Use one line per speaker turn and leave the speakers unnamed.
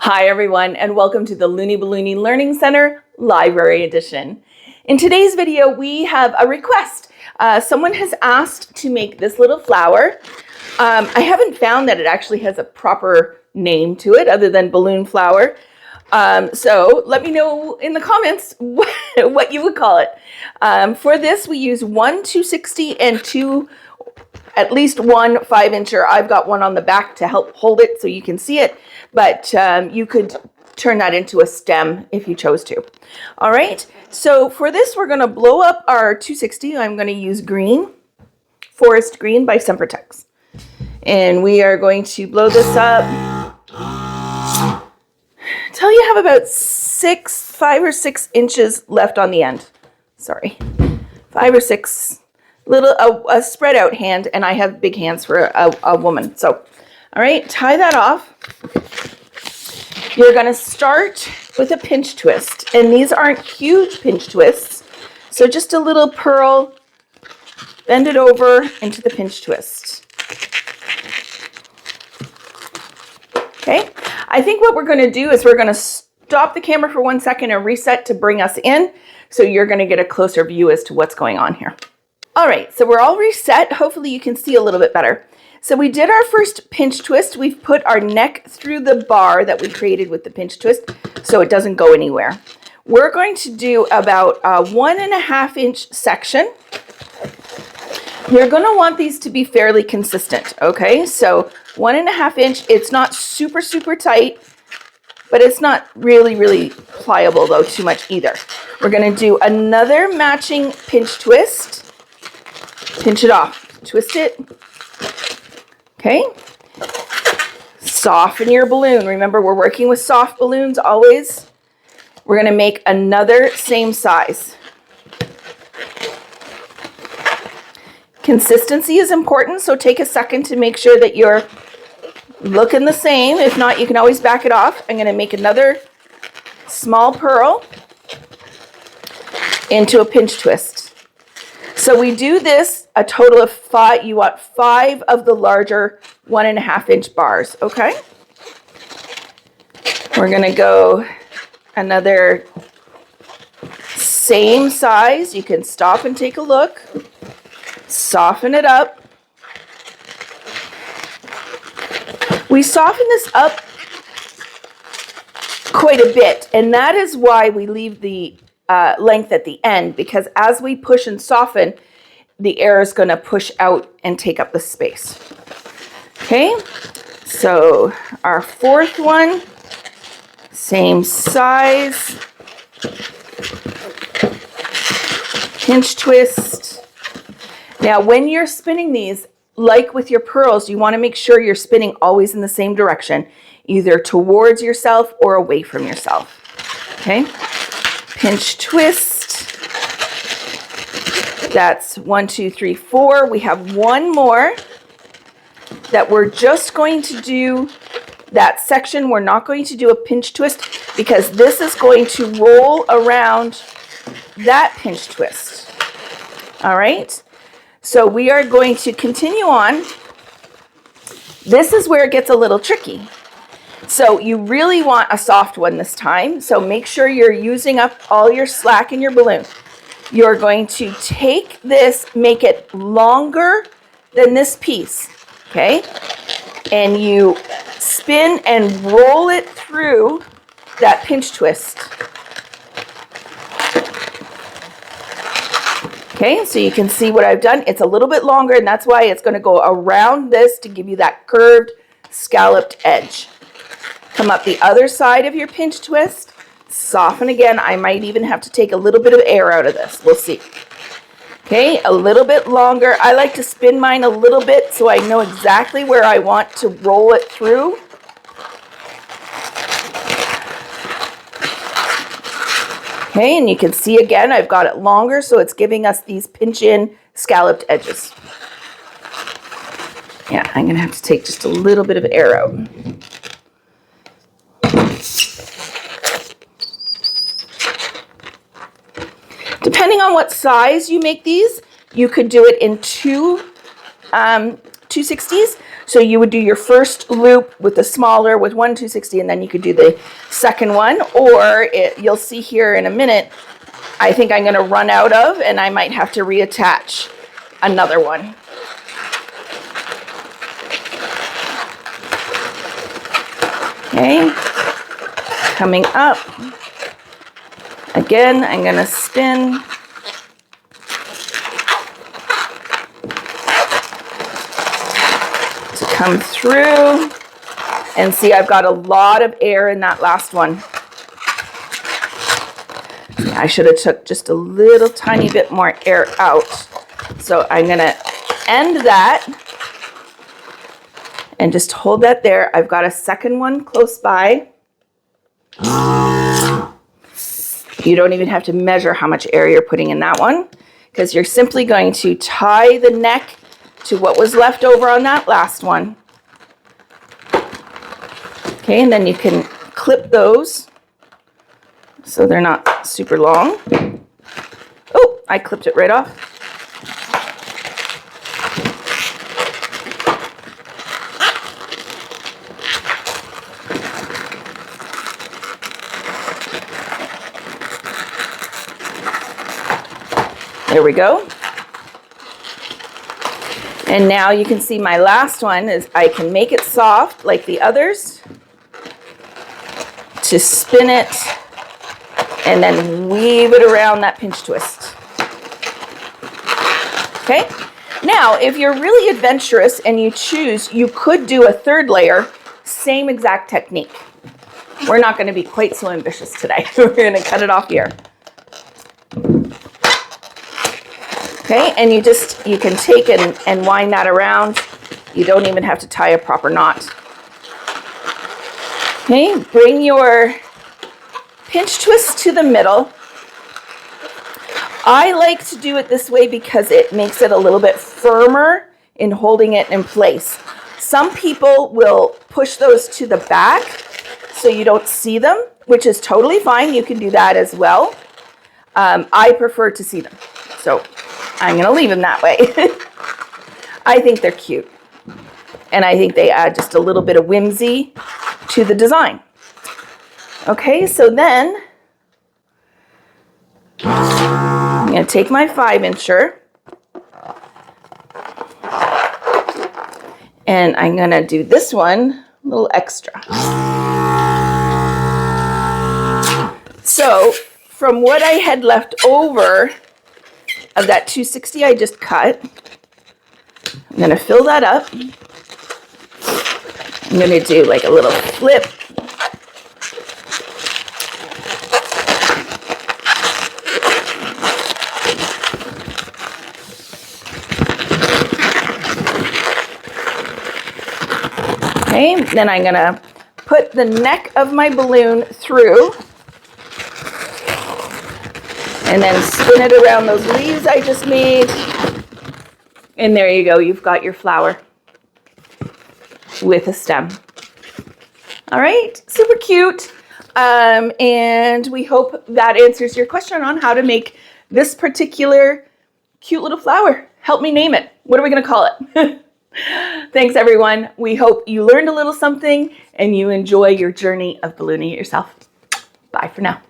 Hi everyone, and welcome to the Looney Balloony Learning Center Library Edition. In today's video, we have a request. Someone has asked to make this little flower. I haven't found that it actually has a proper name to it other than balloon flower. So let me know in the comments what you would call it. For this, we use one 260 and two, at least one 5-incher. I've got one on the back to help hold it so you can see it, but you could turn that into a stem if you chose to. All right, so for this, we're going to blow up our 260. I'm going to use green, Forest Green by Sempertex. And we are going to blow this up till you have about 5 or 6 inches left on the end. Sorry, 5 or 6. A spread out hand, and I have big hands for a woman. So, all right, tie that off. You're going to start with a pinch twist, and these aren't huge pinch twists. So just a little pearl, bend it over into the pinch twist. Okay, I think what we're going to do is we're going to stop the camera for 1 second and reset to bring us in, so you're going to get a closer view as to what's going on here. All right, so we're all reset. Hopefully you can see a little bit better. So we did our first pinch twist. We've put our neck through the bar that we created with the pinch twist so it doesn't go anywhere. We're going to do about a 1.5 inch section. You're going to want these to be fairly consistent, okay? So 1.5 inch, it's not super, super tight, but it's not really, really pliable though too much either. We're going to do another matching pinch twist. Pinch it off, twist it. Okay. Soften your balloon. Remember, we're working with soft balloons always. We're going to make another same size. Consistency is important, so take a second to make sure that you're looking the same. If not, you can always back it off. I'm going to make another small pearl into a pinch twist. So we do this a total of 5. You want 5 of the larger 1.5 inch bars, okay? We're going to go another same size. You can stop and take a look. Soften it up. We soften this up quite a bit, and that is why we leave the length at the end, because as we push and soften, the air is going to push out and take up the space. Okay, so our fourth one, same size, pinch twist. Now when you're spinning these, like with your pearls, you want to make sure you're spinning always in the same direction, either towards yourself or away from yourself. Okay, pinch twist. That's 1, 2, 3, 4. We have one more that we're just going to do that section. We're not going to do a pinch twist because this is going to roll around that pinch twist. All right. So we are going to continue on. This is where it gets a little tricky. So you really want a soft one this time. So make sure you're using up all your slack in your balloon. You're going to take this, make it longer than this piece, okay? And you spin and roll it through that pinch twist. Okay, so you can see what I've done. It's a little bit longer, and that's why it's going to go around this to give you that curved, scalloped edge. Come up the other side of your pinch twist. Soften again. I might even have to take a little bit of air out of this. We'll see. Okay, a little bit longer. I like to spin mine a little bit so I know exactly where I want to roll it through. Okay, and you can see again, I've got it longer, so it's giving us these pinch-in scalloped edges. Yeah, I'm going to have to take just a little bit of air out. Depending on what size you make these, you could do it in two 260s. So you would do your first loop with the smaller with 1 2/60, and then you could do the second one, or you'll see here in a minute, I think I'm going to run out of, and I might have to reattach another one. Okay, coming up. Again, I'm going to spin. To come through, and see, I've got a lot of air in that last one. I should have took just a little tiny bit more air out. So I'm going to end that and just hold that there. I've got a second one close by. You don't even have to measure how much air you're putting in that one, because you're simply going to tie the neck to what was left over on that last one. Okay, and then you can clip those so they're not super long. Oh, I clipped it right off. There we go. And now you can see my last one is I can make it soft like the others to spin it and then weave it around that pinch twist. Okay, now if you're really adventurous and you choose, you could do a third layer, same exact technique. We're not going to be quite so ambitious today. We're going to cut it off here. Okay, and you can take it and wind that around. You don't even have to tie a proper knot. Okay, bring your pinch twist to the middle. I like to do it this way because it makes it a little bit firmer in holding it in place. Some people will push those to the back so you don't see them, which is totally fine. You can do that as well. I prefer to see them, so I'm going to leave them that way. I think they're cute, and I think they add just a little bit of whimsy to the design. Okay, so then I'm going to take my 5-incher and I'm going to do this one a little extra. So from what I had left over of that 260 I just cut, I'm going to fill that up. I'm going to do like a little flip. Okay, then I'm going to put the neck of my balloon through and then spin it around those leaves I just made. And there you go, you've got your flower with a stem. All right, super cute. And we hope that answers your question on how to make this particular cute little flower. Help me name it. What are we going to call it? Thanks, everyone. We hope you learned a little something and you enjoy your journey of ballooning it yourself. Bye for now.